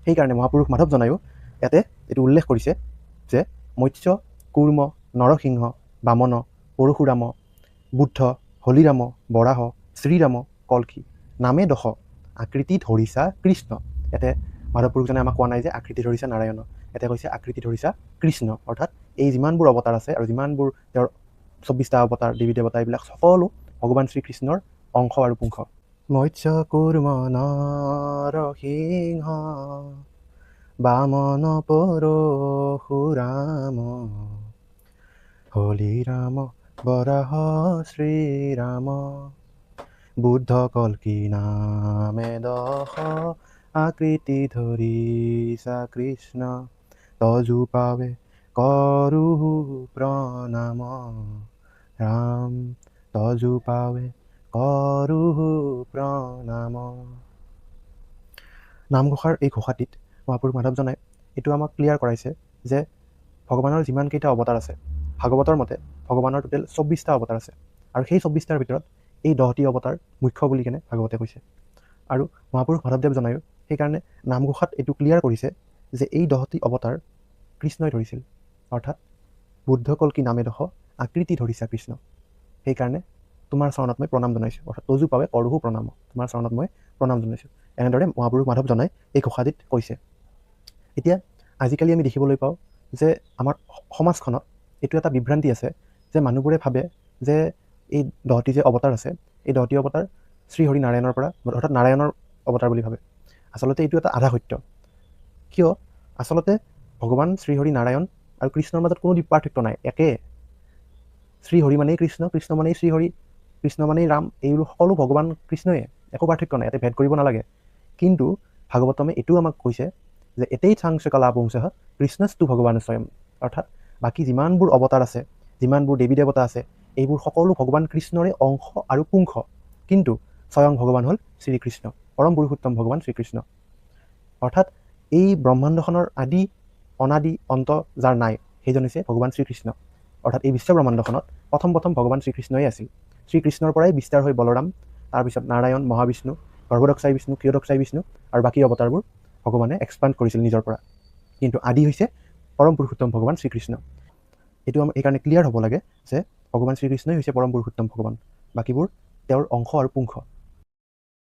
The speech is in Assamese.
সেইকাৰণে মহাপুৰুষ মাধৱজনায়ো ইয়াতে এইটো উল্লেখ কৰিছে যে মৎস্য, কুৰ্ম, নৰসিংহ, বামন, পৰশুৰাম, বুদ্ধ, হলিৰাম, বৰাহ, শ্ৰীৰাম, কল্কি নামে দশ আকৃতি ধৰিছা কৃষ্ণ। ইয়াতে মাধৱপুৰুষজনে আমাক কোৱা নাই যে আকৃতি ধৰিছা নাৰায়ণ, ইয়াতে কৈছে আকৃতি ধৰিছা কৃষ্ণ। অৰ্থাৎ এই যিমানবোৰ অৱতাৰ আছে আৰু যিমানবোৰ তেওঁৰ 24টা অৱতাৰ দেৱী দেৱতা এইবিলাক সকলো ভগৱান শ্ৰীকৃষ্ণৰ অংশ আৰু পুংখ। মৎস্য, কুৰ্ম, নৰসিংহ, বামন, পৰশুৰাম, হলিৰাম, বৰাহ, শ্ৰীৰাম, বুদ্ধ, কল্কি নামে দশ আকৃতি ধৰিছা কৃষ্ণ। তজু পাৱে কৰো প্ৰণাম ৰাম, তজু পাৱে কৰো প্ৰণাম। নামঘোষাৰ এই ঘোষাটিত মহাপুৰুষ মাধৱজনাই এইটো আমাক ক্লিয়াৰ কৰাইছে যে ভগৱানৰ যিমানকেইটা অৱতাৰ আছে, ভাগৱতৰ মতে ভগৱানৰ টোটেল 24টা অৱতাৰ আছে আৰু সেই 24টাৰ ভিতৰত এই 10টি অৱতাৰ মুখ্য বুলি কেনে ভাগৱতে কৈছে। আৰু মহাপুৰুষ মাধৱদেৱজনায়ো সেইকাৰণে নামঘোষাত এইটো ক্লিয়াৰ কৰিছে যে এই 10টি অৱতাৰ কৃষ্ণই ধৰিছিল, অৰ্থাৎ বুদ্ধ, কল্কি নামে দশ আকৃতি ধৰিছা কৃষ্ণ। সেইকাৰণে তোমাৰ চৰণত মই প্ৰণাম জনাইছোঁ, অৰ্থাৎ তজু পাৱে কৰহো প্ৰণাম, তোমাৰ চৰণত মই প্ৰণাম জনাইছোঁ। এনেদৰে মহাপুৰুষ মাধৱজনাই এই ঘোষাটিত কৈছে। এতিয়া আজিকালি আমি দেখিবলৈ পাওঁ যে আমাৰ সমাজখনত এইটো এটা বিভ্ৰান্তি আছে যে মানুহবোৰে ভাবে যে এই 10টি যে অৱতাৰ আছে, এই 10টি অৱতাৰ শ্ৰীহৰি নাৰায়ণৰ পৰা, অৰ্থাৎ নাৰায়ণৰ অৱতাৰ বুলি ভাবে। আচলতে এইটো এটা আধা সত্য। কিয়? আচলতে ভগৱান শ্ৰীহৰি নাৰায়ণ আৰু কৃষ্ণৰ মাজত কোনো পাৰ্থক্য নাই, একে। শ্ৰীহৰি মানেই কৃষ্ণ, কৃষ্ণ মানেই শ্ৰীহৰি, কৃষ্ণ মানেই ৰাম, এইবোৰ সকলো ভগৱান কৃষ্ণয়ে, একো পাৰ্থক্য নাই, ইয়াতে ভেদ কৰিব নালাগে। কিন্তু ভাগৱতমে এইটোও আমাক কৈছে যে এতেই চাংশ কলা পুংসঃ কৃষ্ণস্তু ভগৱান স্বয়ং, অৰ্থাৎ বাকী যিমানবোৰ অৱতাৰ আছে, যিমানবোৰ দেৱী দেৱতা আছে, এইবোৰ সকলো ভগৱান কৃষ্ণৰে অংশ আৰু পুংখ, কিন্তু স্বয়ং ভগৱান হ'ল শ্ৰীকৃষ্ণ, পৰম পুৰুষোত্তম ভগৱান শ্ৰীকৃষ্ণ। অৰ্থাৎ এই ব্ৰহ্মাণ্ডখনৰ আদি অনাদি অন্ত যাৰ নাই, সেইজন হৈছে ভগৱান শ্ৰীকৃষ্ণ। অৰ্থাৎ এই বিশ্ব ব্ৰহ্মাণ্ডখনত প্ৰথম শ্ৰীকৃষ্ণই আছিল। শ্ৰীকৃষ্ণৰ পৰাই বিস্তাৰ হৈ বলৰাম, তাৰপিছত নাৰায়ণ, মহাবিষ্ণু, গৰ্ভদক্ষাই বিষ্ণু, ক্ষীৰদক্ষাই বিষ্ণু আৰু বাকী অৱতাৰবোৰ ভগৱানে এক্সপাণ্ড কৰিছিল নিজৰ পৰা। কিন্তু আদি হৈছে পৰম পুৰুষোত্তম ভগৱান শ্ৰীকৃষ্ণ। এইটো আমাৰ এইকাৰণে ক্লিয়াৰ হ'ব লাগে যে ভগৱান শ্ৰীকৃষ্ণই হৈছে পৰম পুৰুষোত্তম ভগৱান, বাকীবোৰ তেওঁৰ অংশ আৰু পুংখ।